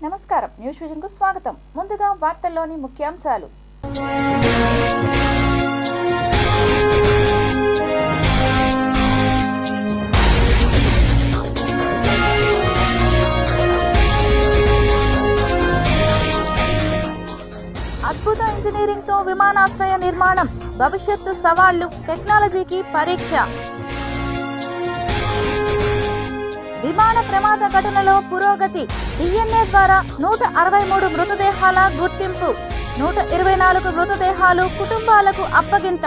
నమస్కారం, news vision కు స్వాగతం. ముందుగా వార్తల్లోని ముఖ్యాంశాలు. అద్భుత ఇంజనీరింగ్ తో విమానాశ్రయ నిర్మాణం, భవిష్యత్తు సవాళ్లు, టెక్నాలజీకి పరీక్ష. విమాన ప్రమాద ఘటనలో పురోగతి, DNA ద్వారా 163 మృతదేహాల గుర్తింపు, 124 మృతదేహాలు కుటుంబాలకు అప్పగింత.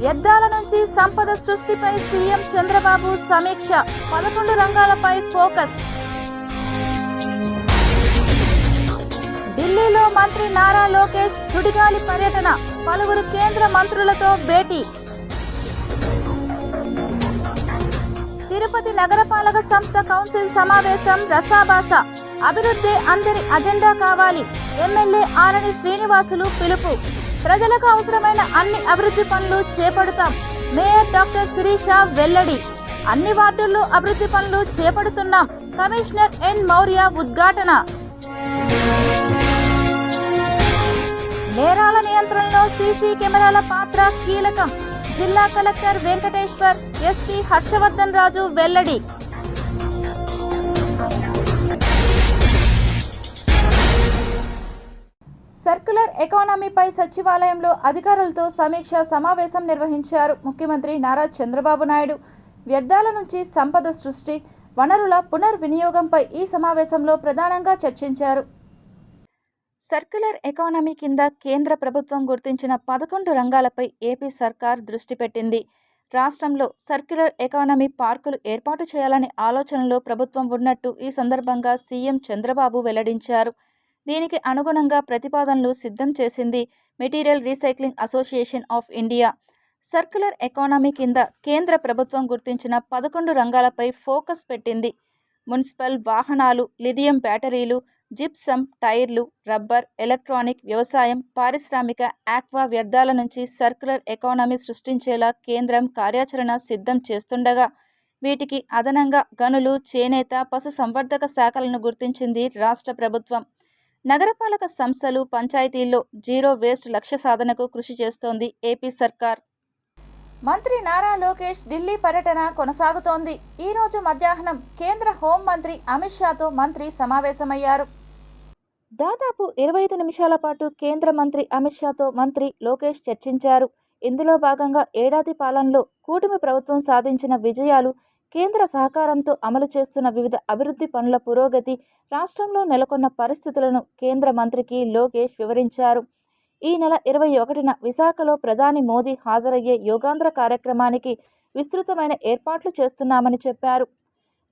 వ్యర్థాల నుంచి సంపద సృష్టిపై సీఎం చంద్రబాబు సమీక్ష, 11 రంగాలపై ఫోకస్. ఢిల్లీలో మంత్రి నారా లోకేష్ సుడిగాలి పర్యటన, పలువురు కేంద్ర మంత్రులతో భేటీ. తిరుపతి నగరపాలక సంస్థ కౌన్సిల్ సమావేశం రసాభాస, అభివృద్ధి అందరి అజెండా కావాలి, ఎమ్మెల్యే ఆరణి శ్రీనివాసులు పిలుపు. ప్రజలకు అవసరమైన అన్ని అభివృద్ధి పనులు చేపడతాం, మేయర్ డాక్టర్ శిరీష వెల్లడి. అన్ని వార్డుల్లో అభివృద్ధి పనులు చేపడుతున్నాం, కమిషనర్ ఎన్ మౌర్య ఉద్ఘాటన. నేరాల నియంత్రణలో సీసీ కెమెరాల పాత్ర కీలకం, జిల్లా కలెక్టర్ వెంకటేశ్వర్, ఎస్పీ హర్షవర్ధన్ రాజు వెల్లడి. సర్క్యులర్ ఎకానమీపై సచివాలయంలో అధికారులతో సమీక్ష సమావేశం నిర్వహించారు ముఖ్యమంత్రి నారా చంద్రబాబు నాయుడు. వ్యర్థాల నుంచి సంపద సృష్టి, వనరుల పునర్వినియోగంపై ఈ సమావేశంలో ప్రధానంగా చర్చించారు. సర్క్యులర్ ఎకానమీ కింద కేంద్ర ప్రభుత్వం గుర్తించిన 11 రంగాలపై ఏపీ సర్కార్ దృష్టి పెట్టింది. రాష్ట్రంలో సర్క్యులర్ ఎకానమీ పార్కులు ఏర్పాటు చేయాలనే ఆలోచనలో ప్రభుత్వం ఉన్నట్టు ఈ సందర్భంగా సీఎం చంద్రబాబు వెల్లడించారు. దీనికి అనుగుణంగా ప్రతిపాదనలు సిద్ధం చేసింది material recycling association of India. Circular economy కింద కేంద్ర ప్రభుత్వం గుర్తించిన 11 రంగాలపై ఫోకస్ పెట్టింది. మున్సిపల్, వాహనాలు, లిథియం బ్యాటరీలు, జిప్సమ్, టైర్లు, రబ్బర్, ఎలక్ట్రానిక్, వ్యవసాయం, పారిశ్రామిక, ఆక్వా వ్యర్థాల నుంచి సర్క్యులర్ ఎకానమీ సృష్టించేలా కేంద్రం కార్యాచరణ సిద్ధం చేస్తుండగా వీటికి అదనంగా గనులు, చేనేత, పశు సంవర్ధక శాఖలను గుర్తించింది రాష్ట్ర ప్రభుత్వం. నగరపాలక సంస్థలు, పంచాయతీల్లో జీరో వేస్ట్ లక్ష్య సాధనకు కృషి చేస్తోంది ఏపీ సర్కార్. మంత్రి నారా లోకేష్ ఢిల్లీ పర్యటన కొనసాగుతోంది. ఈ రోజు మధ్యాహ్నం కేంద్ర హోంమంత్రి అమిత్ షాతో మంత్రి సమావేశమయ్యారు. దాదాపు 25 నిమిషాల పాటు కేంద్ర మంత్రి అమిత్ షాతో మంత్రి లోకేష్ చర్చించారు. ఇందులో భాగంగా ఏడాది పాలనలో కూటమి ప్రభుత్వం సాధించిన విజయాలు, కేంద్ర సహకారంతో అమలు చేస్తున్న వివిధ అభివృద్ధి పనుల పురోగతి, రాష్ట్రంలో నెలకొన్న పరిస్థితులను కేంద్ర మంత్రికి లోకేష్ వివరించారు. ఈ నెల 21న విశాఖలో ప్రధాని మోదీ హాజరయ్యే యోగాంధ్ర కార్యక్రమానికి విస్తృతమైన ఏర్పాట్లు చేస్తున్నామని చెప్పారు.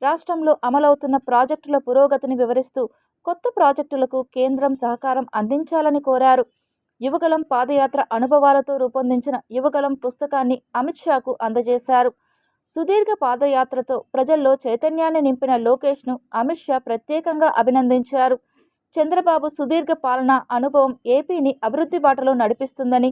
రాష్ట్రంలో అమలవుతున్న ప్రాజెక్టుల పురోగతిని వివరిస్తూ కొత్త ప్రాజెక్టులకు కేంద్రం సహకారం అందించాలని కోరారు. యువగళం పాదయాత్ర అనుభవాలతో రూపొందించిన యువగళం పుస్తకాన్ని అమిత్ షాకు అందజేశారు. సుదీర్ఘ పాదయాత్రతో ప్రజల్లో చైతన్యాన్ని నింపిన లోకేష్ను అమిత్ షా ప్రత్యేకంగా అభినందించారు. చంద్రబాబు సుదీర్ఘ పాలనా అనుభవం ఏపీని అభివృద్ధి బాటలో నడిపిస్తుందని,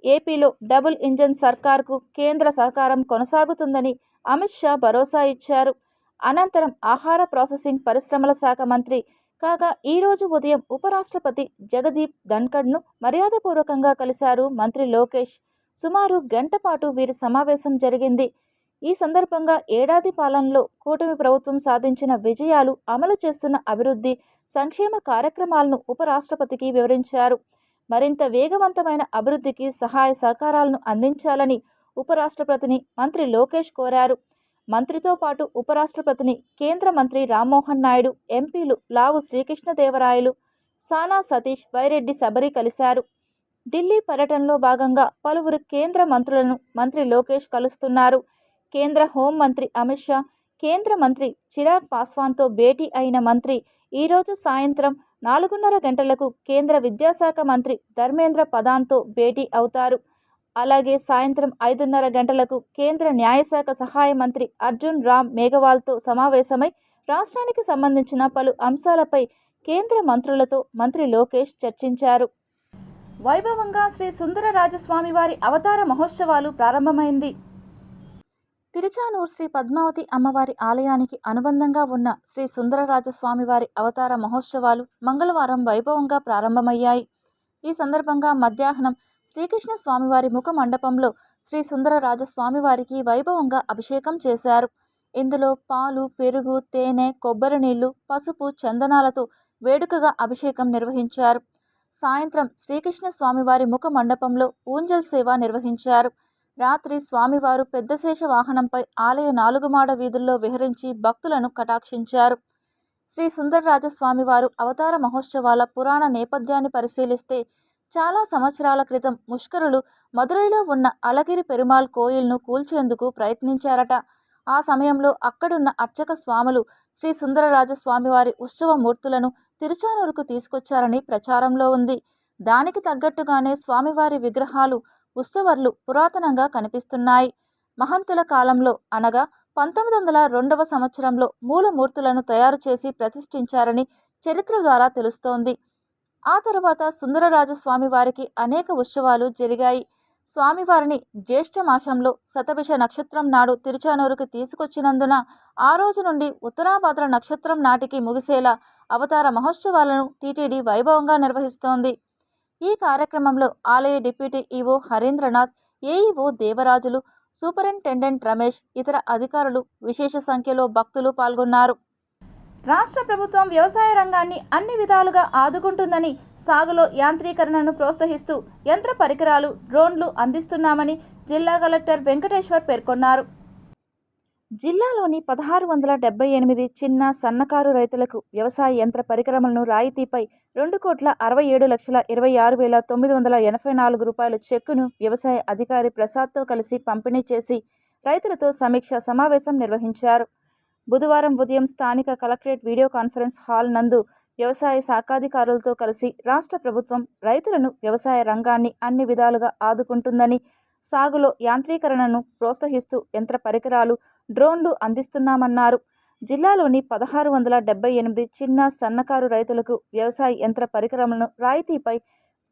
ఏపీలో డబుల్ ఇంజన్ సర్కార్కు కేంద్ర సహకారం కొనసాగుతుందని అమిత్ షా భరోసా ఇచ్చారు. అనంతరం ఆహార ప్రాసెసింగ్ పరిశ్రమల శాఖ మంత్రి కాగా ఈరోజు ఉదయం ఉపరాష్ట్రపతి జగదీప్ ధన్ఖడ్ను మర్యాదపూర్వకంగా కలిశారు మంత్రి లోకేష్. సుమారు గంట పాటు వీరి సమావేశం జరిగింది. ఈ సందర్భంగా ఏడాది పాలనలో కూటమి ప్రభుత్వం సాధించిన విజయాలు, అమలు చేస్తున్న అభివృద్ధి, సంక్షేమ కార్యక్రమాలను ఉపరాష్ట్రపతికి వివరించారు. మరింత వేగవంతమైన అభివృద్ధికి సహాయ సహకారాలను అందించాలని ఉపరాష్ట్రపతిని మంత్రి లోకేష్ కోరారు. మంత్రితో పాటు ఉపరాష్ట్రపతిని కేంద్ర మంత్రి రామ్మోహన్ నాయుడు, ఎంపీలు లావు శ్రీకృష్ణదేవరాయలు, సానా సతీష్, బైరెడ్డి శబరి కలిశారు. ఢిల్లీ పర్యటనలో భాగంగా పలువురు కేంద్ర మంత్రులను మంత్రి లోకేష్ కలుస్తున్నారు. కేంద్ర హోంమంత్రి అమిత్ షా, కేంద్ర మంత్రి చిరాగ్ పాస్వాన్తో భేటీ అయిన మంత్రి ఈరోజు సాయంత్రం 4:30 గంటలకు కేంద్ర విద్యాశాఖ మంత్రి ధర్మేంద్ర ప్రధాన్తో భేటీ అవుతారు. అలాగే సాయంత్రం 5:30 గంటలకు కేంద్ర న్యాయశాఖ సహాయ మంత్రి అర్జున్ రామ్ మేఘవాల్తో సమావేశమై రాష్ట్రానికి సంబంధించిన పలు అంశాలపై కేంద్ర మంత్రులతో మంత్రి లోకేష్ చర్చించారు. వైభవంగా శ్రీ సుందరరాజస్వామి వారి అవతార మహోత్సవాలు ప్రారంభమైంది. తిరుచానూరు శ్రీ పద్మావతి అమ్మవారి ఆలయానికి అనుబంధంగా ఉన్న శ్రీ సుందరరాజస్వామివారి అవతార మహోత్సవాలు మంగళవారం వైభవంగా ప్రారంభమయ్యాయి. ఈ సందర్భంగా మధ్యాహ్నం శ్రీకృష్ణ స్వామివారి ముఖ మండపంలో శ్రీ సుందరరాజస్వామివారికి వైభవంగా అభిషేకం చేశారు. ఇందులో పాలు, పెరుగు, తేనె, కొబ్బరి నీళ్లు, పసుపు, చందనాలతో వేడుకగా అభిషేకం నిర్వహించారు. సాయంత్రం శ్రీకృష్ణ స్వామివారి ముఖ మండపంలో ఊంజల్ సేవ నిర్వహించారు. రాత్రి స్వామివారు పెద్దశేష వాహనంపై ఆలయ 4 మాడ వీధుల్లో విహరించి భక్తులను కటాక్షించారు. శ్రీ సుందరరాజస్వామివారు అవతార మహోత్సవాల పురాణ నేపథ్యాన్ని పరిశీలిస్తే చాలా సంవత్సరాల క్రితం ముష్కరులు మదురైలో ఉన్న అళగిరి పెరుమాళ్ కోయిల్ను కూల్చేందుకు ప్రయత్నించారట. ఆ సమయంలో అక్కడున్న అర్చక స్వాములు శ్రీ సుందరరాజస్వామివారి ఉత్సవ మూర్తులను తిరుచానూరుకు తీసుకొచ్చారని ప్రచారంలో ఉంది. దానికి తగ్గట్టుగానే స్వామివారి విగ్రహాలు, ఉత్సవర్లు పురాతనంగా కనిపిస్తున్నాయి. మహంతుల కాలంలో అనగా 1902వ సంవత్సరంలో మూలమూర్తులను తయారు చేసి ప్రతిష్ఠించారని చరిత్ర ద్వారా తెలుస్తోంది. ఆ తరువాత సుందరరాజస్వామి వారికి అనేక ఉత్సవాలు జరిగాయి. స్వామివారిని జ్యేష్ఠ మాసంలో శతభిష నక్షత్రం నాడు తిరుచానూరుకు తీసుకొచ్చినందున ఆ రోజు నుండి ఉత్తరాభాద్ర నక్షత్రం నాటికి ముగిసేలా అవతార మహోత్సవాలను టీటీడీ వైభవంగా నిర్వహిస్తోంది. ఈ కార్యక్రమంలో ఆలయ deputy EO Harindranath, AEO Devarajulu, superintendent Ramesh, ఇతర అధికారులు, విశేష సంఖ్యలో భక్తులు పాల్గొన్నారు. రాష్ట్ర ప్రభుత్వం వ్యవసాయ రంగాన్ని అన్ని విధాలుగా ఆదుకుంటుందని, సాగులో యాంత్రీకరణను ప్రోత్సహిస్తూ యంత్ర పరికరాలు, డ్రోన్లు అందిస్తున్నామని జిల్లా కలెక్టర్ వెంకటేశ్వర్ పేర్కొన్నారు. జిల్లాలోని 1678 చిన్న, సన్నకారు రైతులకు వ్యవసాయ యంత్ర పరికరములను రాయితీపై 2,67,26,984 రూపాయల చెక్కును వ్యవసాయ అధికారి ప్రసాద్తో కలిసి పంపిణీ చేసి రైతులతో సమీక్ష సమావేశం నిర్వహించారు. బుధవారం ఉదయం స్థానిక కలెక్టరేట్ వీడియో కాన్ఫరెన్స్ హాల్ నందు వ్యవసాయ శాఖాధికారులతో కలిసి రాష్ట్ర ప్రభుత్వం రైతులను, వ్యవసాయ రంగాన్ని అన్ని విధాలుగా ఆదుకుంటుందని, సాగులో యాంత్రీకరణను ప్రోత్సహిస్తూ యంత్ర పరికరాలు, డ్రోన్లు అందిస్తున్నామన్నారు. జిల్లాలోని 1678 చిన్న, సన్నకారు రైతులకు వ్యవసాయ యంత్ర పరికరములను రాయితీపై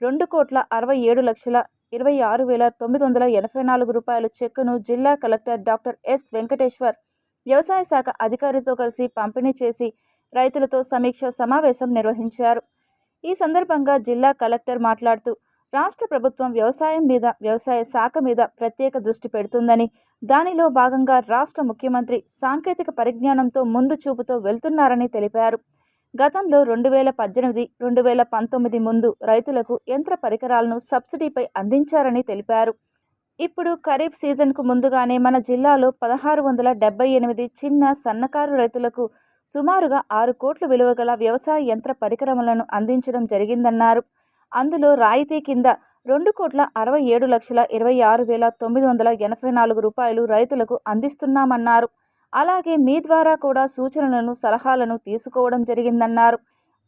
2,67,26,984 రూపాయల చెక్కును జిల్లా కలెక్టర్ డాక్టర్ ఎస్ వెంకటేశ్వర్ వ్యవసాయ శాఖ అధికారితో కలిసి పంపిణీ చేసి రైతులతో సమీక్ష సమావేశం నిర్వహించారు. ఈ సందర్భంగా జిల్లా కలెక్టర్ మాట్లాడుతూ, రాష్ట్ర ప్రభుత్వం వ్యవసాయం మీద, వ్యవసాయ శాఖ మీద ప్రత్యేక దృష్టి పెడుతుందని, దానిలో భాగంగా రాష్ట్ర ముఖ్యమంత్రి సాంకేతిక పరిజ్ఞానంతో ముందు చూపుతో వెళ్తున్నారని తెలిపారు. గతంలో 2018, 2019 ముందు రైతులకు యంత్ర పరికరాలను సబ్సిడీపై అందించారని తెలిపారు. ఇప్పుడు ఖరీఫ్ సీజన్కు ముందుగానే మన జిల్లాలో 1678 చిన్న, సన్నకారు రైతులకు సుమారుగా 6 కోట్ల విలువ గల వ్యవసాయ యంత్ర పరికరములను అందించడం జరిగిందన్నారు. అందులో రాయితీ కింద 2,67,26,984 రూపాయలు రైతులకు అందిస్తున్నామన్నారు. అలాగే మీ ద్వారా కూడా సూచనలను, సలహాలను తీసుకోవడం జరిగిందన్నారు.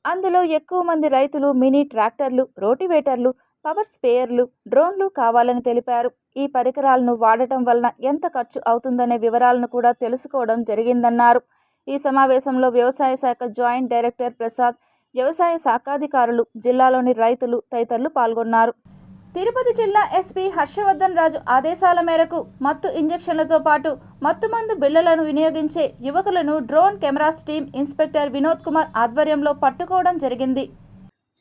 అందులో ఎక్కువ మంది రైతులు మినీ ట్రాక్టర్లు, రోటివేటర్లు, పవర్ స్పేయర్లు, డ్రోన్లు కావాలని తెలిపారు. ఈ పరికరాలను వాడటం వలన ఎంత ఖర్చు అవుతుందనే వివరాలను కూడా తెలుసుకోవడం జరిగిందన్నారు. ఈ సమావేశంలో వ్యవసాయ శాఖ జాయింట్ డైరెక్టర్ ప్రసాద్, వ్యవసాయ శాఖాధికారులు, జిల్లాలోని రైతులు తదితరులు పాల్గొన్నారు. తిరుపతి జిల్లా ఎస్పీ హర్షవర్ధన్ రాజు ఆదేశాల మేరకు మత్తు ఇంజెక్షన్లతో పాటు మత్తుమందు బిళ్లలను వినియోగించే యువకులను drone cameras team inspector Vinod Kumar ఆధ్వర్యంలో పట్టుకోవడం జరిగింది.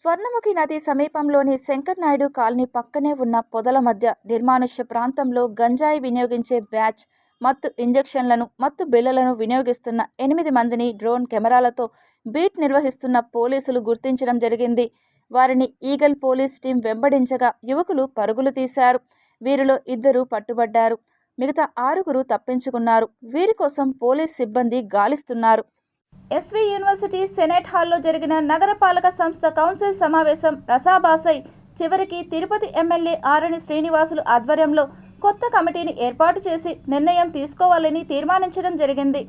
స్వర్ణముఖి నది సమీపంలోని శంకర్ నాయుడు కాలనీ పక్కనే ఉన్న పొదల మధ్య నిర్మానుష్య ప్రాంతంలో గంజాయి వినియోగించే బ్యాచ్ మత్తు ఇంజెక్షన్లను, మత్తు బిళ్లలను వినియోగిస్తున్న 8 మందిని డ్రోన్ కెమెరాలతో బీట్ నిర్వహిస్తున్న పోలీసులు గుర్తించడం జరిగింది. వారిని ఈగల్ పోలీస్ టీం వెంబడించగా యువకులు పరుగులు తీశారు. వీరిలో 2 పట్టుబడ్డారు. మిగతా 6 తప్పించుకున్నారు. వీరి కోసం పోలీస్ సిబ్బంది గాలిస్తున్నారు. ఎస్వి యూనివర్సిటీ సెనేట్ హాల్లో జరిగిన నగరపాలక సంస్థ కౌన్సిల్ సమావేశం రసాభాసై చివరికి తిరుపతి ఎమ్మెల్యే ఆరణి శ్రీనివాసులు ఆధ్వర్యంలో కొత్త కమిటీని ఏర్పాటు చేసి నిర్ణయం తీసుకోవాలని తీర్మానించడం జరిగింది.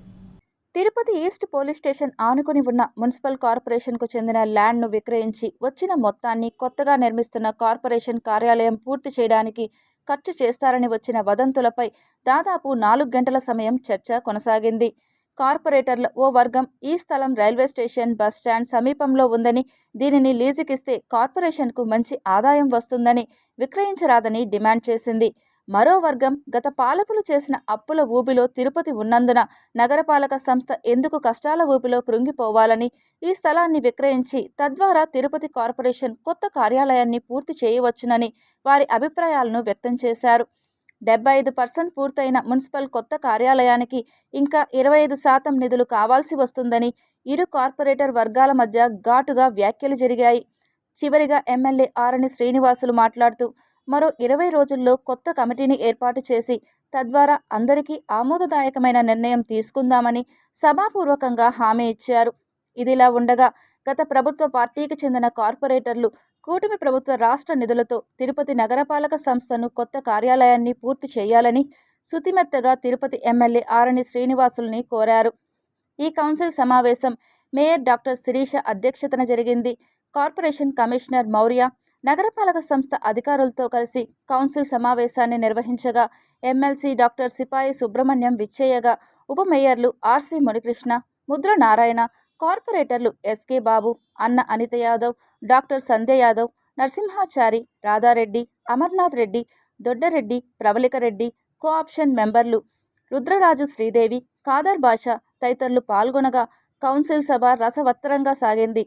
తిరుపతి ఈస్ట్ పోలీస్ స్టేషన్ ఆనుకుని ఉన్న మున్సిపల్ కార్పొరేషన్కు చెందిన ల్యాండ్ను విక్రయించి వచ్చిన మొత్తాన్ని కొత్తగా నిర్మిస్తున్న కార్పొరేషన్ కార్యాలయం పూర్తి చేయడానికి ఖర్చు చేస్తారని వచ్చిన వదంతులపై దాదాపు 4 గంటల సమయం చర్చ కొనసాగింది. కార్పొరేటర్ల ఓ వర్గం ఈ స్థలం రైల్వే స్టేషన్, బస్టాండ్ సమీపంలో ఉందని, దీనిని లీజుకిస్తే కార్పొరేషన్కు మంచి ఆదాయం వస్తుందని, విక్రయించరాదని డిమాండ్ చేసింది. మరో వర్గం గత పాలకులు చేసిన అప్పుల ఊబిలో తిరుపతి ఉన్నందున నగరపాలక సంస్థ ఎందుకు కష్టాల ఊబిలో కృంగిపోవాలని ఈ స్థలాన్ని విక్రయించి తద్వారా తిరుపతి కార్పొరేషన్ కొత్త కార్యాలయాన్ని పూర్తి చేయవచ్చునని వారి అభిప్రాయాలను వ్యక్తం చేశారు. 75% పూర్తయిన మున్సిపల్ కొత్త కార్యాలయానికి ఇంకా 25% నిధులు కావాల్సి వస్తుందని ఇరు కార్పొరేటర్ వర్గాల మధ్య ఘాటుగా వ్యాఖ్యలు జరిగాయి. చివరిగా ఎమ్మెల్యే ఆరణి శ్రీనివాసులు మాట్లాడుతూ మరో 20 రోజుల్లో కొత్త కమిటీని ఏర్పాటు చేసి తద్వారా అందరికీ ఆమోదదాయకమైన నిర్ణయం తీసుకుందామని సభాపూర్వకంగా హామీ ఇచ్చారు. ఇదిలా ఉండగా గత ప్రభుత్వ పార్టీకి చెందిన కార్పొరేటర్లు కూటమి ప్రభుత్వ రాష్ట్ర నిధులతో తిరుపతి నగరపాలక సంస్థను కొత్త కార్యాలయాన్ని పూర్తి చేయాలని సుతిమెత్తగా తిరుపతి ఎమ్మెల్యే ఆరణి శ్రీనివాసుల్ని కోరారు. ఈ కౌన్సిల్ సమావేశం మేయర్ డాక్టర్ శిరీష అధ్యక్షతన జరిగింది. కార్పొరేషన్ కమిషనర్ మౌర్య నగరపాలక సంస్థ అధికారులతో కలిసి కౌన్సిల్ సమావేశాన్ని నిర్వహించగా ఎమ్మెల్సీ డాక్టర్ సిపాయి సుబ్రహ్మణ్యం విచ్చేయగా ఉప మేయర్లు ఆర్సి మునికృష్ణ, ముద్ర నారాయణ, కార్పొరేటర్లు ఎస్కే బాబు, అన్న అనిత యాదవ్, డాక్టర్ సంధ్య యాదవ్, నరసింహాచారి, రాధారెడ్డి, అమర్నాథ్ రెడ్డి, దొడ్డరెడ్డి, ప్రవళికరెడ్డి, కోఆప్షన్ మెంబర్లు రుద్రరాజు శ్రీదేవి, ఖాదర్ బాషా తదితరులు పాల్గొనగా కౌన్సిల్ సభ రసవత్తరంగా సాగింది.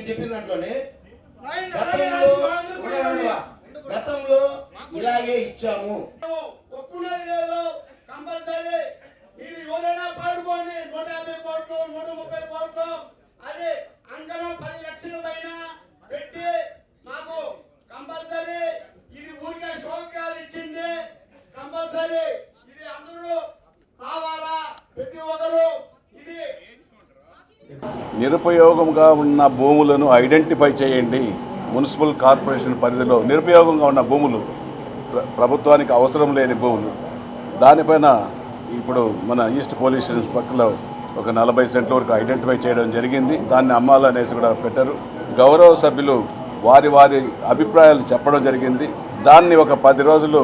చెప్పిన దాంట్లోనే గతంలో ఇలాగే ఇచ్చాము. ఒప్పుకునేది లేదు. కంపల్సరీ మీరు ఎవరైనా పాడుకోండి. 150 కోట్లు 130 కోట్లు అదే అంకనం 10 లక్షల పైన పెట్టి మాకు కంపల్సరీ ఇది ఊరికే సౌకర్యాలు ఇచ్చింది. కంపల్సరీ ఇది అందరూ కావాలా ప్రతి ఒక్కరు. ఇది నిరుపయోగంగా ఉన్న భూములను ఐడెంటిఫై చేయండి. మున్సిపల్ కార్పొరేషన్ పరిధిలో నిరుపయోగంగా ఉన్న భూములు, ప్రభుత్వానికి అవసరం లేని భూములు, దానిపైన ఇప్పుడు మన ఈస్ట్ పోలీస్ స్టేషన్ పక్కలో ఒక 40 సెంట్ల వరకు ఐడెంటిఫై చేయడం జరిగింది. దాన్ని అమ్మాలనేసి కూడా పెట్టారు. గౌరవ సభ్యులు వారి వారి అభిప్రాయాలు చెప్పడం జరిగింది. దాన్ని ఒక 10 రోజులు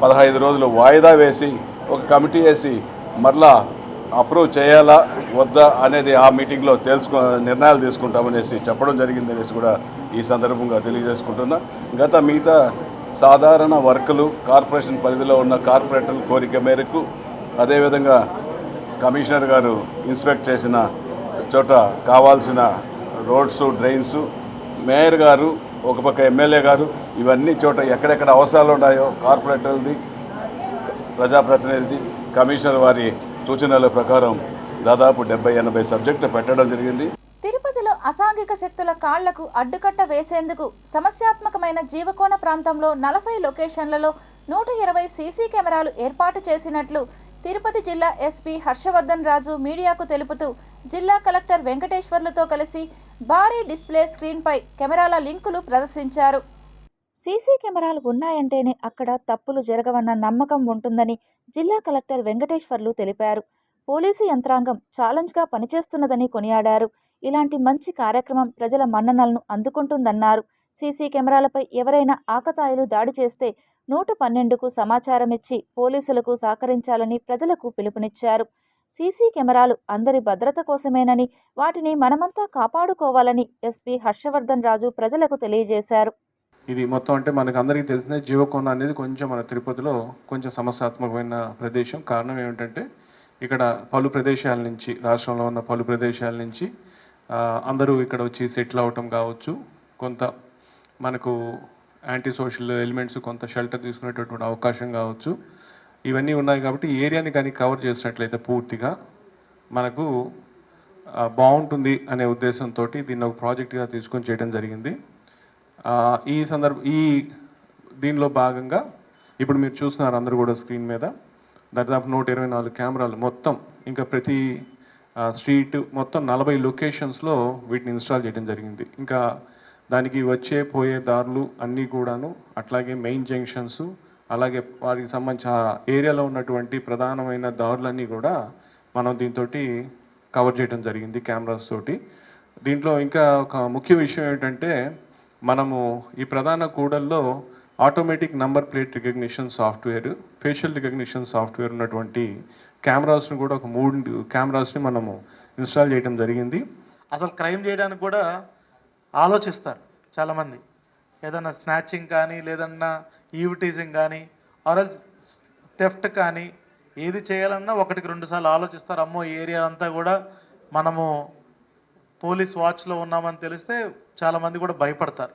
15 రోజులు వాయిదా వేసి ఒక కమిటీ వేసి మరలా అప్రూవ్ చేయాలా వద్దా అనేది ఆ మీటింగ్లో నిర్ణయాలు తీసుకుంటామనేసి చెప్పడం జరిగిందనేసి కూడా ఈ సందర్భంగా తెలియజేసుకుంటున్నా. మిగతా సాధారణ వర్కులు కార్పొరేషన్ పరిధిలో ఉన్న కార్పొరేటర్ల కోరిక మేరకు, అదేవిధంగా కమిషనర్ గారు ఇన్స్పెక్ట్ చేసిన చోట కావాల్సిన రోడ్స్, డ్రైన్స్, మేయర్ గారు ఒక పక్క ఎమ్మెల్యే గారు ఇవన్నీ చోట ఎక్కడెక్కడ అవసరాలు ఉన్నాయో కార్పొరేటర్ది, ప్రజాప్రతినిధి, కమిషనర్ వారి సూచనల ప్రకారం దాదాపు 70-80 సబ్జెక్టులు పెట్టడం జరిగింది. తిరుపతిలో అసాంఘిక శక్తుల కాళ్లకు అడ్డుకట్ట వేసేందుకు సమస్యాత్మకమైన జీవకోణ ప్రాంతంలో 40 లొకేషన్లలో 120 సీసీ కెమెరాలు ఏర్పాటు చేసినట్లు తిరుపతి జిల్లా ఎస్పీ హర్షవర్ధన్ రాజు మీడియాకు తెలుపుతూ జిల్లా కలెక్టర్ వెంకటేశ్వర్లతో కలిసి భారీ డిస్ప్లే స్క్రీన్పై కెమెరాల లింకులు ప్రదర్శించారు. సీసీ కెమెరాలు ఉన్నాయంటేనే అక్కడ తప్పులు జరగవన్న నమ్మకం ఉంటుందని జిల్లా కలెక్టర్ వెంకటేశ్వర్లు తెలిపారు. పోలీసు యంత్రాంగం ఛాలెంజ్గా పనిచేస్తున్నదని కొనియాడారు. ఇలాంటి మంచి కార్యక్రమం ప్రజల మన్ననలను అందుకుంటుందన్నారు. సీసీ కెమెరాలపై ఎవరైనా ఆకతాయిలు దాడి చేస్తే 112కు సమాచారం ఇచ్చి పోలీసులకు సహకరించాలని ప్రజలకు పిలుపునిచ్చారు. సీసీ కెమెరాలు అందరి భద్రత కోసమేనని, వాటిని మనమంతా కాపాడుకోవాలని ఎస్పీ హర్షవర్ధన్ రాజు ప్రజలకు తెలియజేశారు. ఇది మొత్తం అంటే మనకు అందరికీ తెలిసిన జీవకోణ అనేది కొంచెం మన తిరుపతిలో కొంచెం సమస్యాత్మకమైన ప్రదేశం. కారణం ఏమిటంటే ఇక్కడ పలు ప్రదేశాల నుంచి, రాష్ట్రంలో ఉన్న పలు ప్రదేశాల నుంచి అందరూ ఇక్కడ వచ్చి సెటిల్ అవటం కావచ్చు, కొంత మనకు యాంటీ సోషల్ ఎలిమెంట్స్ కొంత షెల్టర్ తీసుకునేటటువంటి అవకాశం కావచ్చు, ఇవన్నీ ఉన్నాయి. కాబట్టి ఈ ఏరియాని కానీ కవర్ చేసినట్లయితే పూర్తిగా మనకు బాగుంటుంది అనే ఉద్దేశంతో దీన్ని ఒక ప్రాజెక్ట్గా తీసుకొని చేయడం జరిగింది. దీనిలో భాగంగా ఇప్పుడు మీరు చూస్తున్నారు అందరూ కూడా స్క్రీన్ మీద దాదాపు 124 కెమెరాలు మొత్తం, ఇంకా ప్రతి స్ట్రీట్ మొత్తం 40 లొకేషన్స్లో వీటిని ఇన్స్టాల్ చేయడం జరిగింది. ఇంకా దానికి వచ్చే పోయే దారులు అన్నీ కూడాను, అట్లాగే మెయిన్ జంక్షన్స్, అలాగే వారికి సంబంధించిన ఏరియాలో ఉన్నటువంటి ప్రధానమైన దారులన్నీ కూడా మనం దీంతో కవర్ చేయడం జరిగింది కెమెరాస్ తోటి. దీంట్లో ఇంకా ఒక ముఖ్య విషయం ఏంటంటే, మనము ఈ ప్రధాన కూడల్లో automatic number plate recognition software, facial recognition software ఉన్నటువంటి కెమెరాస్ని కూడా ఒక 3 కెమెరాస్ని మనము ఇన్స్టాల్ చేయడం జరిగింది. అసలు క్రైమ్ చేయడానికి కూడా ఆలోచిస్తారు చాలామంది. ఏదన్నా స్నాచింగ్ కానీ, లేదన్నా ఈవిటీజింగ్ కానీ, ఆర్ఎల్స్ థెఫ్ట్ కానీ, ఏది చేయాలన్నా 1-2 సార్లు ఆలోచిస్తారు. అమ్మో ఈ ఏరియా అంతా కూడా మనము పోలీస్ వాచ్లో ఉన్నామని తెలిస్తే చాలామంది కూడా భయపడతారు.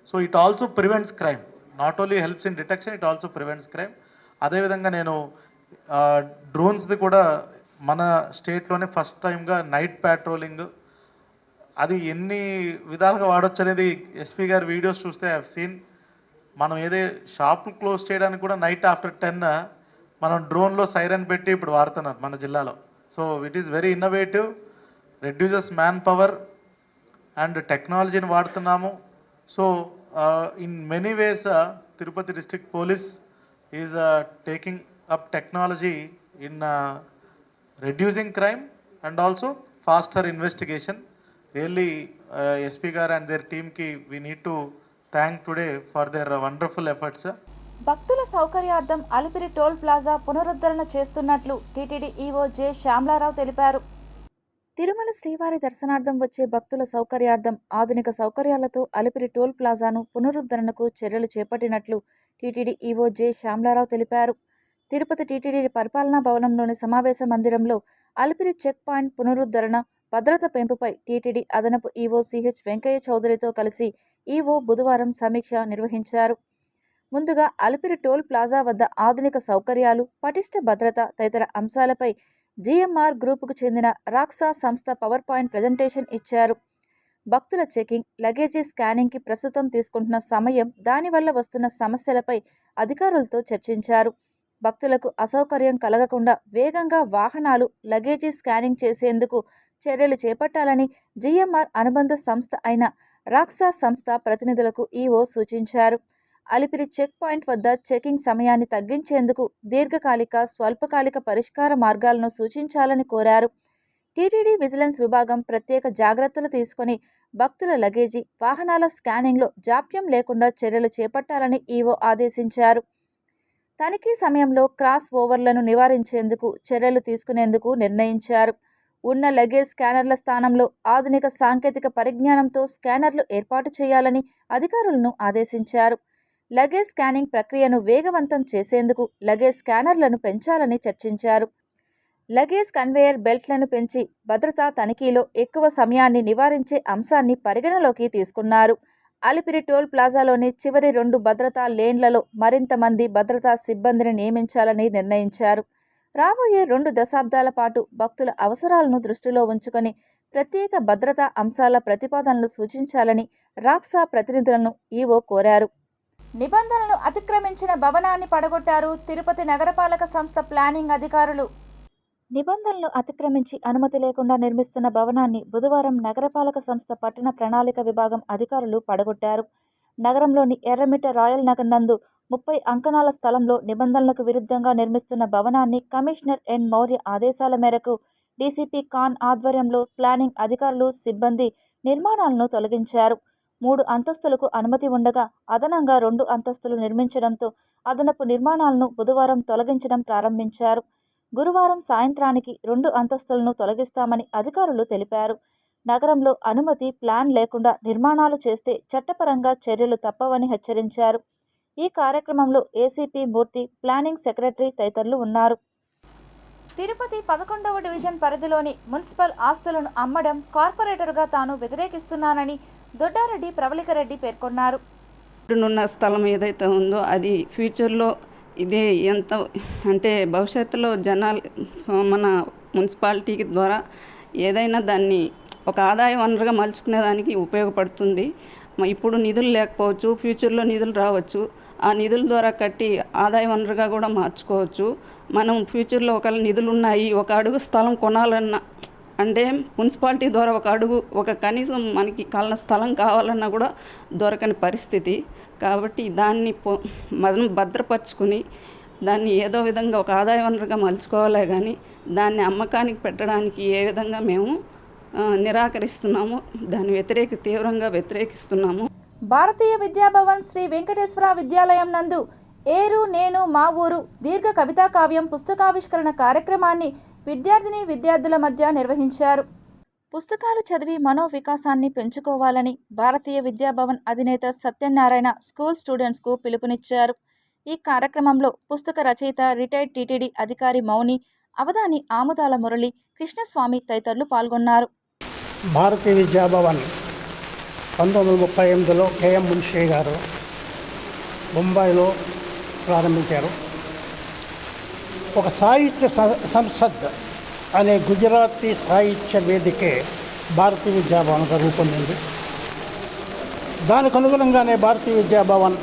So it also prevents crime, not only helps in detection, it also prevents crime. అదేవిధంగా నేను డ్రోన్స్ది కూడా మన స్టేట్లోనే ఫస్ట్ టైంగా నైట్ ప్యాట్రోలింగ్, అది ఎన్ని విధాలుగా వాడచ్చు అనేది ఎస్పీ గారి వీడియోస్ చూస్తే ఐ హావ్ సీన్. మనం ఏదే షాపులు క్లోజ్ చేయడానికి కూడా నైట్ ఆఫ్టర్ 10 మనం డ్రోన్లో సైరన్ పెట్టి ఇప్పుడు వాడుతున్నారు మన జిల్లాలో. So it is very innovative, reduces man power and టెక్నాలజీని వాడుతున్నాము. So in many ways Tirupati district police is taking up technology in reducing crime and also faster investigation. Really SP gar and their team ki we need to thank today for their wonderful efforts. భక్తుల సౌకర్యార్థం Alipiri toll plaza పునరుద్ధరణ చేస్తున్నట్లు TTD EO J Shyamala Rao తెలిపారు. తిరుమల శ్రీవారి దర్శనార్థం వచ్చే భక్తుల సౌకర్యార్థం ఆధునిక సౌకర్యాలతో అలిపిరి టోల్ ప్లాజాను పునరుద్ధరణకు చర్యలు చేపట్టినట్లు టీటీడీ ఈవో జె శ్యామలారావు తెలిపారు. తిరుపతి టీటీడీ పరిపాలనా భవనంలోని సమావేశ మందిరంలో అలిపిరి చెక్ పాయింట్ పునరుద్ధరణ, భద్రత పెంపుపై టీటీడీ అదనపు ఈవో సిహెచ్ వెంకయ్య చౌదరితో కలిసి ఈవో బుధవారం సమీక్ష నిర్వహించారు. ముందుగా అలిపిరి టోల్ ప్లాజా వద్ద ఆధునిక సౌకర్యాలు, పటిష్ట భద్రత తదితర అంశాలపై జిఎంఆర్ గ్రూపుకు చెందిన రాక్సా సంస్థ పవర్ పాయింట్ ప్రజెంటేషన్ ఇచ్చారు. భక్తుల చెకింగ్, లగేజీ స్కానింగ్కి ప్రస్తుతం తీసుకుంటున్న సమయం, దానివల్ల వస్తున్న సమస్యలపై అధికారులతో చర్చించారు. భక్తులకు అసౌకర్యం కలగకుండా వేగంగా వాహనాలు, లగేజీ స్కానింగ్ చేసేందుకు చర్యలు చేపట్టాలని జిఎంఆర్ అనుబంధ సంస్థ అయిన రాక్సా సంస్థ ప్రతినిధులకు ఈవో సూచించారు. అలిపిరి చెక్ పాయింట్ వద్ద చెకింగ్ సమయాన్ని తగ్గించేందుకు దీర్ఘకాలిక, స్వల్పకాలిక పరిష్కార మార్గాలను సూచించాలని కోరారు. టీటీడీ విజిలెన్స్ విభాగం ప్రత్యేక జాగ్రత్తలు తీసుకుని భక్తుల లగేజీ, వాహనాల స్కానింగ్లో జాప్యం లేకుండా చర్యలు చేపట్టాలని ఈవో ఆదేశించారు. తనిఖీ సమయంలో క్రాస్ ఓవర్లను నివారించేందుకు చర్యలు తీసుకునేందుకు నిర్ణయించారు. ఉన్న లగేజ్ స్కానర్ల స్థానంలో ఆధునిక సాంకేతిక పరిజ్ఞానంతో స్కానర్లు ఏర్పాటు చేయాలని అధికారులను ఆదేశించారు. లగేజ్ స్కానింగ్ ప్రక్రియను వేగవంతం చేసేందుకు లగేజ్ స్కానర్లను పెంచాలని చర్చించారు. లగేజ్ కన్వేయర్ బెల్ట్లను పెంచి భద్రతా తనిఖీలో ఎక్కువ సమయాన్ని నివారించే అంశాన్ని పరిగణలోకి తీసుకున్నారు. అలిపిరి టోల్ ప్లాజాలోని చివరి 2 భద్రతా లేన్లలో మరింత మంది భద్రతా సిబ్బందిని నియమించాలని నిర్ణయించారు. రాబోయే 2 దశాబ్దాల పాటు భక్తుల అవసరాలను దృష్టిలో ఉంచుకొని ప్రత్యేక భద్రతా అంశాల ప్రతిపాదనలు సూచించాలని రాక్సా ప్రతినిధులను ఈవో కోరారు. నిబంధనలు అతిక్రమించిన భవనాన్ని పడగొట్టారు తిరుపతి నగరపాలక సంస్థ ప్లానింగ్ అధికారులు. నిబంధనలు అతిక్రమించి అనుమతి లేకుండా నిర్మిస్తున్న భవనాన్ని బుధవారం నగరపాలక సంస్థ పట్టణ ప్రణాళిక విభాగం అధికారులు పడగొట్టారు. నగరంలోని ఎర్రమిట్ట రాయల్ నగర్ నందు 30 అంకణాల స్థలంలో నిబంధనలకు విరుద్ధంగా నిర్మిస్తున్న భవనాన్ని కమిషనర్ ఎన్ మౌర్య ఆదేశాల మేరకు డీసీపీ ఖాన్ ఆధ్వర్యంలో ప్లానింగ్ అధికారులు, సిబ్బంది నిర్మాణాలను తొలగించారు. 3 అంతస్తులకు అనుమతి ఉండగా అదనంగా 2 అంతస్తులు నిర్మించడంతో అదనపు నిర్మాణాలను బుధవారం తొలగించడం ప్రారంభించారు. గురువారం సాయంత్రానికి 2 అంతస్తులను తొలగిస్తామని అధికారులు తెలిపారు. నగరంలో అనుమతి, ప్లాన్ లేకుండా నిర్మాణాలు చేస్తే చట్టపరంగా చర్యలు తప్పవని హెచ్చరించారు. ఈ కార్యక్రమంలో ఏసీపీ మూర్తి, ప్లానింగ్ సెక్రటరీ తదితరులు ఉన్నారు. తిరుపతి 11వ డివిజన్ పరిధిలోని మున్సిపల్ ఆస్తులను అమ్మడం కార్పొరేటర్గా తాను వ్యతిరేకిస్తున్నానని దొడ్డారెడ్డి ప్రవళికరెడ్డి పేర్కొన్నారు. ఇప్పుడున్న స్థలం ఏదైతే ఉందో అది ఫ్యూచర్లో ఇదే ఎంత అంటే భవిష్యత్తులో జనాలు మన మున్సిపాలిటీకి ద్వారా ఏదైనా దాన్ని ఒక ఆదాయ వనరుగా మలుచుకునేదానికి ఉపయోగపడుతుంది. ఇప్పుడు నిధులు లేకపోవచ్చు, ఫ్యూచర్లో నిధులు రావచ్చు. ఆ నిధుల ద్వారా కట్టి ఆదాయ వనరుగా కూడా మార్చుకోవచ్చు. మనం ఫ్యూచర్లో ఒకవేళ నిధులు ఉన్నాయి, ఒక అడుగు స్థలం కొనాలన్నా అంటే మున్సిపాలిటీ ద్వారా ఒక కనీసం మనకి కావాలన్న స్థలం కావాలన్నా కూడా దొరకని పరిస్థితి. కాబట్టి దాన్ని మనం భద్రపరుచుకుని దాన్ని ఏదో విధంగా ఒక ఆదాయ వనరుగా మలుచుకోవాలే కానీ దాన్ని అమ్మకానికి పెట్టడానికి ఏ విధంగా మేము నిరాకరిస్తున్నాము. దాన్ని తీవ్రంగా వ్యతిరేకిస్తున్నాము. భారతీయ విద్యాభవన్ శ్రీ వెంకటేశ్వర విద్యాలయం నందు ఏరు నేను మా ఊరు దీర్ఘ కవితా కావ్యం పుస్తకావిష్కరణ కార్యక్రమాన్ని విద్యార్థుల మధ్య నిర్వహించారు. పుస్తకాలు చదివి మనోవికాసాన్ని పెంచుకోవాలని భారతీయ విద్యాభవన్ అధినేత సత్యనారాయణ స్కూల్ స్టూడెంట్స్కు పిలుపునిచ్చారు. ఈ కార్యక్రమంలో పుస్తక రచయిత రిటైర్డ్ టీటీడీ అధికారి మౌని, అవధాని ఆముదాల మురళి, కృష్ణస్వామి తదితరులు పాల్గొన్నారు. భారతీయ విద్యాభవన్ 1938లో కేఎం మున్షీ గారు బొంబాయిలో ప్రారంభించారు. ఒక సాహిత్య సంసద్ అనే గుజరాతీ సాహిత్య వేదికే భారతీయ విద్యాభవన్గా రూపొందింది. దానికి అనుగుణంగానే భారతీయ విద్యాభవన్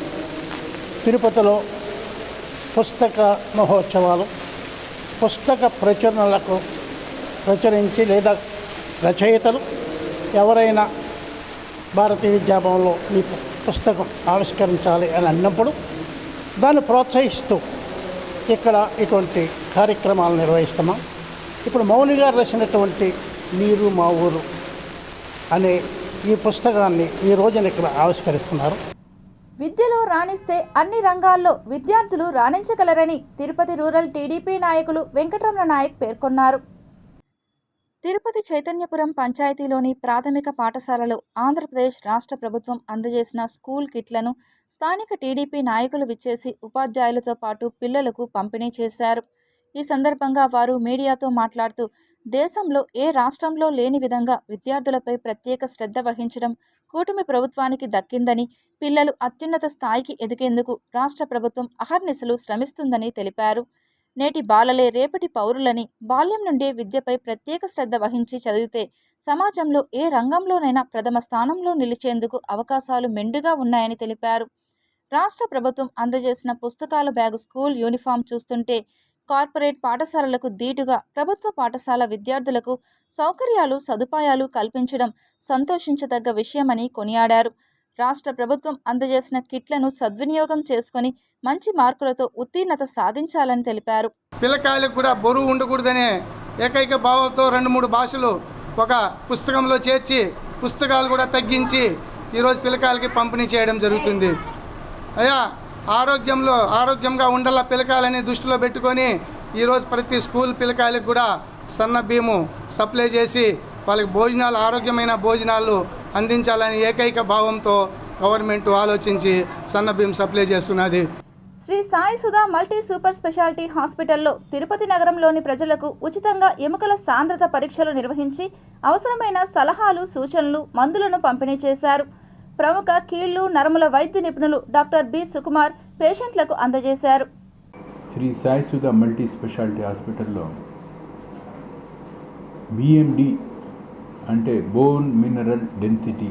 తిరుపతిలో పుస్తక మహోత్సవాలు, పుస్తక ప్రచురణలకు ప్రచురించి లేదా రచయితలు ఎవరైనా భారతీయ విద్యాభవన్లో మీ పుస్తకం ఆవిష్కరించాలి అని అన్నప్పుడు దాన్ని ప్రోత్సహిస్తూ ఇక్కడ ఇటువంటి కార్యక్రమాలు నిర్వహిస్తున్నాం. ఇప్పుడు మౌని గారు రాసినటువంటి మీరు మా ఊరు అనే ఈ పుస్తకాన్ని ఈ రోజున ఇక్కడ ఆవిష్కరిస్తున్నారు. విద్యలో రాణిస్తే అన్ని రంగాల్లో విద్యార్థులు రాణించగలరని తిరుపతి రూరల్ టీడీపీ నాయకులు వెంకటరమణ నాయక్ పేర్కొన్నారు. తిరుపతి చైతన్యపురం పంచాయతీలోని ప్రాథమిక పాఠశాలలో ఆంధ్రప్రదేశ్ రాష్ట్ర ప్రభుత్వం అందజేసిన స్కూల్ కిట్లను స్థానిక టీడీపీ నాయకులు విచ్చేసి ఉపాధ్యాయులతో పాటు పిల్లలకు పంపిణీ చేశారు. ఈ సందర్భంగా వారు మీడియాతో మాట్లాడుతూ దేశంలో ఏ రాష్ట్రంలో లేని విధంగా విద్యార్థులపై ప్రత్యేక శ్రద్ధ వహించడం కూటమి ప్రభుత్వానికి దక్కిందని, పిల్లలు అత్యున్నత స్థాయికి ఎదిగేందుకు రాష్ట్ర ప్రభుత్వం అహర్నిశలు శ్రమిస్తుందని తెలిపారు. నేటి బాలలే రేపటి పౌరులని, బాల్యం నుండే విద్యపై ప్రత్యేక శ్రద్ధ వహించి చదివితే సమాజంలో ఏ రంగంలోనైనా ప్రథమ స్థానంలో నిలిచేందుకు అవకాశాలు మెండుగా ఉన్నాయని తెలిపారు. రాష్ట్ర ప్రభుత్వం అందజేసిన పుస్తకాల బ్యాగు, స్కూల్ యూనిఫామ్ చూస్తుంటే కార్పొరేట్ పాఠశాలలకు దీటుగా ప్రభుత్వ పాఠశాల విద్యార్థులకు సౌకర్యాలు, సదుపాయాలు కల్పించడం సంతోషించదగ్గ విషయమని కొనియాడారు. రాష్ట్ర ప్రభుత్వం అందజేసిన కిట్లను సద్వినియోగం చేసుకుని మంచి మార్కులతో ఉత్తీర్ణత సాధించాలని తెలిపారు. పిల్లకాయలకు కూడా బరువు ఉండకూడదనే ఏకైక భావంతో 2-3 భాషలు ఒక పుస్తకంలో చేర్చి పుస్తకాలు కూడా తగ్గించి ఈరోజు పిల్లకాయలకి పంపిణీ చేయడం జరుగుతుంది. అయ్యా ఆరోగ్యంగా ఉండాల పిల్లకాయలని దృష్టిలో పెట్టుకొని ఈరోజు ప్రతి స్కూల్ పిల్లకాయలకు కూడా సన్న బియ్యము సప్లై చేసి వాళ్ళకి ఆరోగ్యమైన భోజనాలు అందించాలని ఏకైక భావంతో గవర్నమెంట్ ఆలోచించి సన్న బియ్యం సప్లై చేస్తున్నది. Shri Sai Sudha multi super speciality హాస్పిటల్లో తిరుపతి నగరంలోని ప్రజలకు ఉచితంగా ఎముకల సాంద్రత పరీక్షలు నిర్వహించి అవసరమైన సలహాలు, సూచనలు, మందులను పంపిణీ చేశారు. ప్రముఖ కీళ్లు, నరముల వైద్య నిపుణులు డాక్టర్ బి సుకుమార్ పేషెంట్లకు అందజేశారు. శ్రీ సాయి సుధా మల్టీ స్పెషాలిటీ హాస్పిటల్లో BMD అంటే బోన్ మినరల్ డెన్సిటీ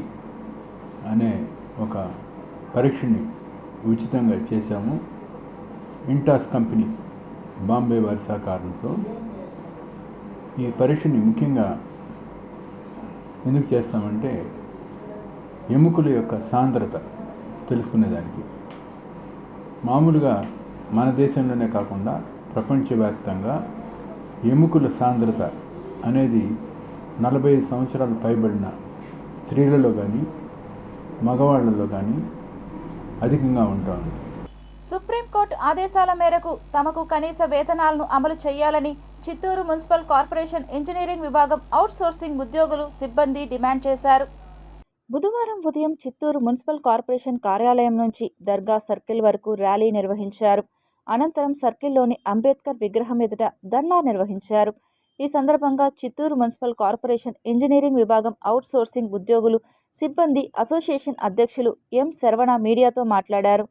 అనే ఒక పరీక్షని ఉచితంగా చేశాము. ఇంటాస్ కంపెనీ బాంబే వారి సహకారంతో ఈ పరీక్షని ముఖ్యంగా ఎందుకు చేస్తామంటే ఎముకల యొక్క సాంద్రత తెలుసుకునేదానికి. మామూలుగా మన దేశంలోనే కాకుండా ప్రపంచవ్యాప్తంగా ఎముకల సాంద్రత అనేది 45 సంవత్సరాలు పైబడిన స్త్రీలలో కానీ మగవాళ్లలో కానీ అధికంగా ఉంటుంది. సుప్రీంకోర్టు ఆదేశాల మేరకు తమకు కనీస వేతనాలను అమలు చేయాలని చిత్తూరు మున్సిపల్ కార్పొరేషన్ ఇంజనీరింగ్ విభాగం అవుట్సోర్సింగ్ ఉద్యోగులు, సిబ్బంది డిమాండ్ చేశారు. బుధవారం ఉదయం చిత్తూరు మున్సిపల్ కార్పొరేషన్ కార్యాలయం నుంచి దర్గా సర్కిల్ వరకు ర్యాలీ నిర్వహించారు. అనంతరం సర్కిల్లోని అంబేద్కర్ విగ్రహం ఎదుట ధర్నా నిర్వహించారు. ఈ సందర్భంగా చిత్తూరు మున్సిపల్ కార్పొరేషన్ ఇంజనీరింగ్ విభాగం అవుట్సోర్సింగ్ ఉద్యోగులు, సిబ్బంది అసోసియేషన్ అధ్యక్షులు ఎం శరవణ మీడియాతో మాట్లాడారు.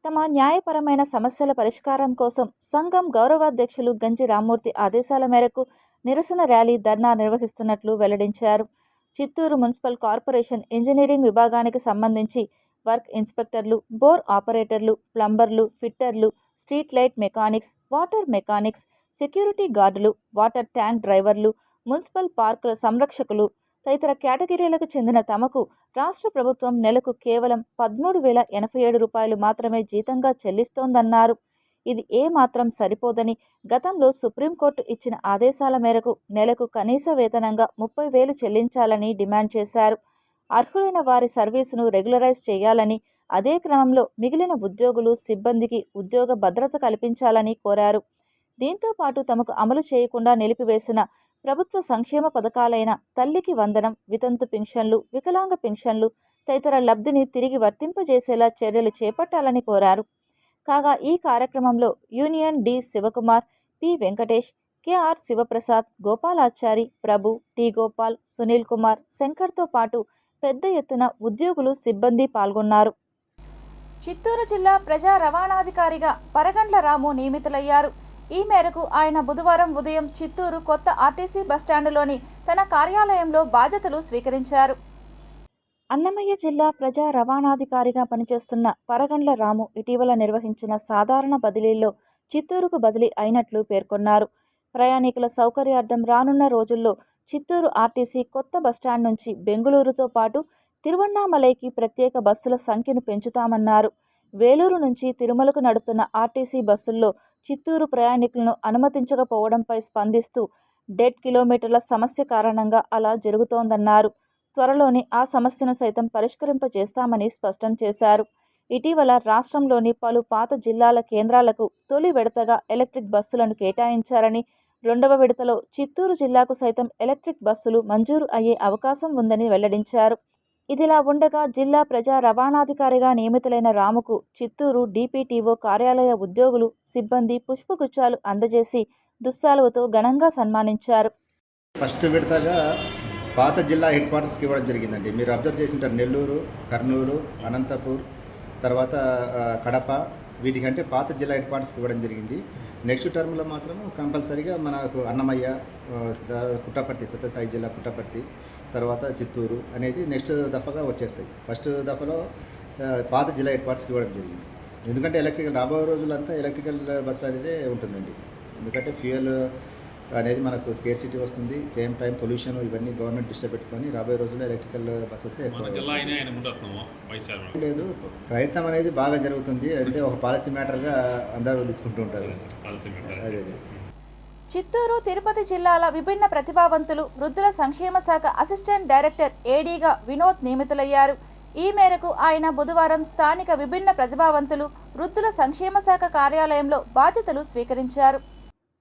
తమ న్యాయపరమైన సమస్యల పరిష్కారం కోసం సంఘం గౌరవాధ్యక్షులు గంజి రామ్మూర్తి ఆదేశాల మేరకు నిరసన ర్యాలీ, ధర్నా నిర్వహిస్తున్నట్లు వెల్లడించారు. చిత్తూరు మున్సిపల్ కార్పొరేషన్ ఇంజనీరింగ్ విభాగానికి సంబంధించి వర్క్ ఇన్స్పెక్టర్లు, బోర్ ఆపరేటర్లు, ప్లంబర్లు, ఫిట్టర్లు, street light mechanics, water mechanics, security గార్డులు, వాటర్ ట్యాంక్ డ్రైవర్లు, మున్సిపల్ పార్కుల సంరక్షకులు తదితర కేటగిరీలకు చెందిన తమకు రాష్ట్ర ప్రభుత్వం నెలకు కేవలం 13,087 రూపాయలు మాత్రమే జీతంగా చెల్లిస్తోందన్నారు. ఇది ఏమాత్రం సరిపోదని గతంలో సుప్రీంకోర్టు ఇచ్చిన ఆదేశాల మేరకు నెలకు కనీస వేతనంగా 30,000 చెల్లించాలని డిమాండ్ చేశారు. అర్హులైన వారి సర్వీసును రెగ్యులరైజ్ చేయాలని, అదే క్రమంలో మిగిలిన ఉద్యోగులు, సిబ్బందికి ఉద్యోగ భద్రత కల్పించాలని కోరారు. దీంతో పాటు తమకు అమలు చేయకుండా నిలిపివేసిన ప్రభుత్వ సంక్షేమ పథకాలైన తల్లికి వందనం, వితంతు పింఛన్లు, వికలాంగ పింఛన్లు తదితర లబ్ధిని తిరిగి వర్తింపజేసేలా చర్యలు చేపట్టాలని కోరారు. కాగా ఈ కార్యక్రమంలో union D Shivakumar, P Venkatesh, KR Shivaprasad, Gopalachari, Prabhu, T Gopal, Sunil Kumar, శంకర్తో పాటు పెద్ద ఎత్తున ఉద్యోగులు, సిబ్బంది పాల్గొన్నారు. చిత్తూరు జిల్లా ప్రజా రవాణాధికారిగా పరగండ్ల రాము నియమితులయ్యారు. ఈ మేరకు ఆయన బుధవారం ఉదయం చిత్తూరు కొత్త ఆర్టీసీ బస్టాండులోని తన కార్యాలయంలో బాధ్యతలు స్వీకరించారు. అన్నమయ్య జిల్లా ప్రజా రవాణాధికారిగా పనిచేస్తున్న పరగండ్ల రాము ఇటీవల నిర్వహించిన సాధారణ బదిలీల్లో చిత్తూరుకు బదిలీ అయినట్లు పేర్కొన్నారు. ప్రయాణికుల సౌకర్యార్థం రానున్న రోజుల్లో చిత్తూరు ఆర్టీసీ కొత్త బస్టాండ్ నుంచి బెంగుళూరుతో పాటు తిరువన్నామలైకి ప్రత్యేక బస్సుల సంఖ్యను పెంచుతామన్నారు. వేలూరు నుంచి తిరుమలకు నడుపుతున్న ఆర్టీసీ బస్సుల్లో చిత్తూరు ప్రయాణికులను అనుమతించకపోవడంపై స్పందిస్తూ డెడ్ కిలోమీటర్ల సమస్య కారణంగా అలా జరుగుతోందన్నారు. త్వరలోనే ఆ సమస్యను సైతం పరిష్కరింపజేస్తామని స్పష్టం చేశారు. ఇటీవల రాష్ట్రంలోని పలు పాత జిల్లాల కేంద్రాలకు తొలి విడతగా ఎలక్ట్రిక్ బస్సులను కేటాయించారని, రెండవ విడతలో చిత్తూరు జిల్లాకు సైతం ఎలక్ట్రిక్ బస్సులు మంజూరు అయ్యే అవకాశం ఉందని వెల్లడించారు. ఇదిలా ఉండగా జిల్లా ప్రజా రవాణాధికారిగా నియమితులైన రాముకు చిత్తూరు డిపిటిఓ కార్యాలయ ఉద్యోగులు, సిబ్బంది పుష్పగుచ్చాలు అందజేసి దుస్సాలువతో ఘనంగా సన్మానించారు. ఫస్ట్ విడతగా పాత జిల్లా హెడ్ క్వార్టర్స్కి ఇవ్వడం జరిగిందండి. మీరు అబ్జర్వ్ చేసింటారు, నెల్లూరు, కర్నూలు, అనంతపూర్, తర్వాత కడప, వీటికంటే పాత జిల్లా హెడ్ క్వార్టర్స్కి ఇవ్వడం జరిగింది. నెక్స్ట్ టర్మ్లో మాత్రం కంపల్సరీగా మనకు అన్నమయ్య, పుట్టపర్తి, సత్యసాయి జిల్లా పుట్టపర్తి, తర్వాత చిత్తూరు అనేది నెక్స్ట్ దఫాగా వచ్చేస్తాయి. ఫస్ట్ దఫాలో పాత జిల్లా హెడ్ క్వార్టర్స్కి ఇవ్వడం జరిగింది. ఎందుకంటే ఎలక్ట్రికల్ రాబోయే రోజులంతా ఎలక్ట్రికల్ బస్సులు అనేది ఉంటుందండి. ఎందుకంటే ఫ్యూయల్ అనేది మనకు స్కేర్సిటీ వస్తుంది, సేమ్ టైం పొల్యూషన్ ఇవన్నీ గవర్నమెంట్ దృష్టిలో పెట్టుకొని రాబోయే రోజుల్లో ఎలక్ట్రికల్ బస్సెస్ లేదు. ప్రయత్నం అనేది బాగా జరుగుతుంది. అయితే ఒక పాలసీ మ్యాటర్గా అందరూ తీసుకుంటూ ఉంటారు. అదే చిత్తూరు, తిరుపతి జిల్లాల విభిన్న ప్రతిభావంతులు వృద్ధుల సంక్షేమ శాఖ అసిస్టెంట్ డైరెక్టర్ ఏడీగా వినోద్ నియమితులయ్యారు. ఈ మేరకు ఆయన బుధవారం స్థానిక విభిన్న ప్రతిభావంతులు వృద్ధుల సంక్షేమ శాఖ కార్యాలయంలో బాధ్యతలు స్వీకరించారు.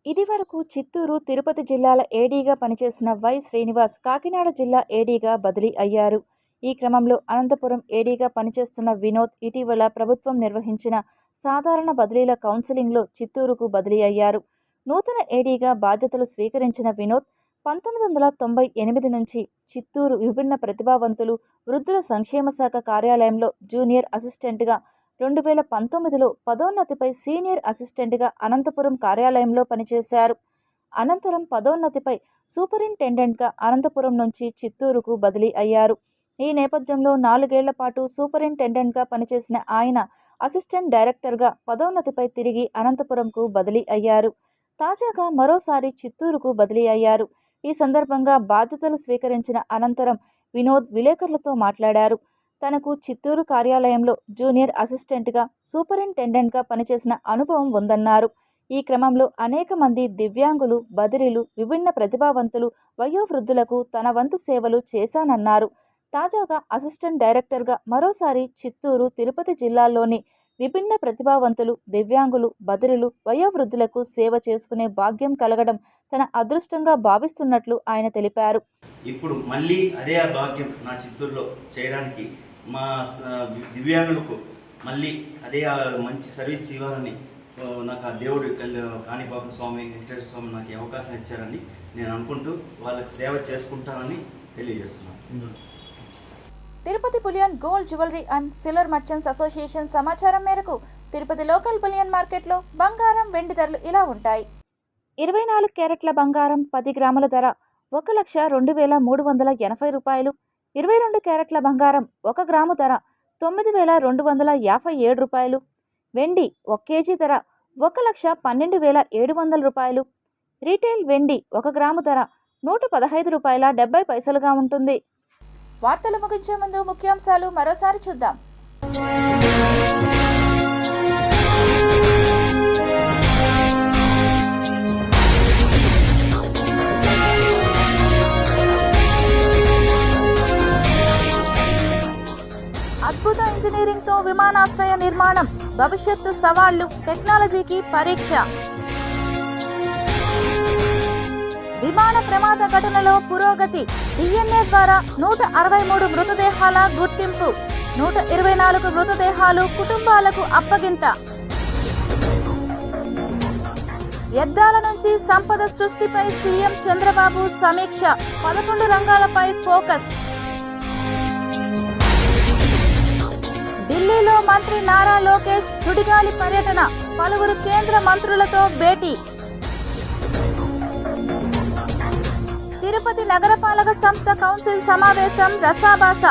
ఇదివరకు చిత్తూరు, తిరుపతి జిల్లాల ఏడీగా పనిచేసిన వై శ్రీనివాస్ కాకినాడ జిల్లా ఏడీగా బదిలీ అయ్యారు. ఈ క్రమంలో అనంతపురం ఏడీగా పనిచేస్తున్న వినోద్ ఇటీవల ప్రభుత్వం నిర్వహించిన సాధారణ బదిలీల కౌన్సిలింగ్లో చిత్తూరుకు బదిలీ అయ్యారు. నూతన ఏడీగా బాధ్యతలు స్వీకరించిన వినోద్ 1998 నుంచి చిత్తూరు విభిన్న ప్రతిభావంతులు వృద్ధుల సంక్షేమ శాఖ కార్యాలయంలో జూనియర్ అసిస్టెంట్గా, 2019లో పదోన్నతిపై సీనియర్ అసిస్టెంట్గా అనంతపురం కార్యాలయంలో పనిచేశారు. అనంతరం పదోన్నతిపై సూపరింటెండెంట్గా అనంతపురం నుంచి చిత్తూరుకు బదిలీ అయ్యారు. ఈ నేపథ్యంలో 4 ఏళ్ల పాటు సూపరింటెండెంట్గా పనిచేసిన ఆయన అసిస్టెంట్ డైరెక్టర్గా పదోన్నతిపై తిరిగి అనంతపురంకు బదిలీ అయ్యారు. తాజాగా మరోసారి చిత్తూరుకు బదిలీ అయ్యారు. ఈ సందర్భంగా బాధ్యతలు స్వీకరించిన అనంతరం వినోద్ విలేకరులతో మాట్లాడారు. తనకు చిత్తూరు కార్యాలయంలో జూనియర్ అసిస్టెంట్గా, సూపరింటెండెంట్గా పనిచేసిన అనుభవం ఉందన్నారు. ఈ క్రమంలో అనేక మంది దివ్యాంగులు, బదిలీలు, విభిన్న ప్రతిభావంతులు, వయోవృద్ధులకు తన వంతు సేవలు చేశానన్నారు. తాజాగా అసిస్టెంట్ డైరెక్టర్గా మరోసారి చిత్తూరు, తిరుపతి జిల్లాల్లోని విభిన్న ప్రతిభావంతులు, దివ్యాంగులు, బదిలీలు, వయోవృద్ధులకు సేవ చేసుకునే భాగ్యం కలగడం తన అదృష్టంగా భావిస్తున్నట్లు ఆయన తెలిపారు. ఇప్పుడు మళ్ళీ అదే ఆ భాగ్యం నా చిత్తూరులో చేయడానికి, మా దివ్యాంగులకు మళ్ళీ అదే మంచి సర్వీస్ ఇవ్వాలని నాకు ఆ దేవుడు కాణిపాక స్వామి, వెంకటేశ్వర స్వామి నాకు అవకాశం ఇచ్చారని నేను అనుకుంటూ వాళ్ళకి సేవ చేసుకుంటానని తెలియజేస్తున్నాను. Tirupati bullion gold jewellery and silver merchants association సమాచారం మేరకు తిరుపతి లోకల్ బులియన్ మార్కెట్లో బంగారం, వెండి ధరలు ఇలా ఉంటాయి. 24 క్యారెట్ల బంగారం 10 గ్రాముల ధర 1,02,380 రూపాయలు. 22 క్యారెట్ల బంగారం 1 గ్రాము ధర 9,257 రూపాయలు. వెండి 1 కేజీ ధర 1,12,700 రూపాయలు. రీటైల్ వెండి 1 గ్రాము ధర 115 రూపాయల 70 పైసలుగా ఉంటుంది. వార్తలు ముగించే ముందు ముఖ్యాంశాలు మరోసారి చూద్దాం. అద్భుత ఇంజనీరింగ్తో విమానాశ్రయ నిర్మాణం, భవిష్యత్తు సవాళ్లు, టెక్నాలజీకి పరీక్ష. విమాన ప్రమాద ఘటనలో పురోగతి, DNA ద్వారా 163 మృతదేహాల గుర్తింపు, 124 మృతదేహాలు కుటుంబాలకు అప్పగింత. వ్యర్థాల నుంచి సంపద సృష్టిపై సీఎం చంద్రబాబు సమీక్ష, 11 రంగాలపై ఫోకస్. ఢిల్లీలో మంత్రి నారా లోకేష్ సుడిగాలి పర్యటన, పలువురు కేంద్ర మంత్రులతో భేటీ. తిరుపతి నగరపాలక సంస్థ కౌన్సిల్ సమావేశం రసాభాస,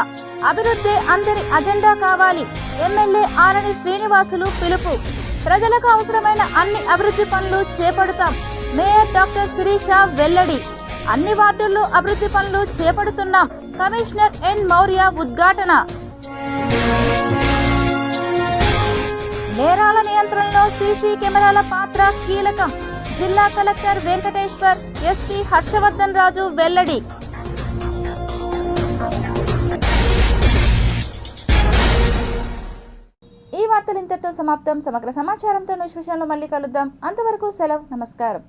అభివృద్ధి అందరి అజెండా కావాలి, ఎమ్మెల్యే ఆరణి శ్రీనివాసులు పిలుపు. ప్రజలకు అవసరమైన అన్ని అభివృద్ధి పనులు చేపడతాం, మేయర్ డాక్టర్ శిరీష వెల్లడి. అన్ని వార్డుల్లో అభివృద్ధి పనులు చేపడుతున్నాం, కమిషనర్ ఎన్ మౌర్య ఉద్ఘాటన. నేరాల నియంత్రణలో సీసీ కెమెరాల పాత్ర కీలకం, జిల్లా కలెక్టర్ వెంకటేశ్వర్, ఎస్పీ హర్షవర్ధన్ రాజు వెల్లడి. ఈ వార్తలు ఇంతటితో సమాప్తం. సమగ్ర సమాచారంతో న్యూస్ విషయంలో మళ్ళీ కలుద్దాం. అంతవరకు సెలవు, నమస్కారం.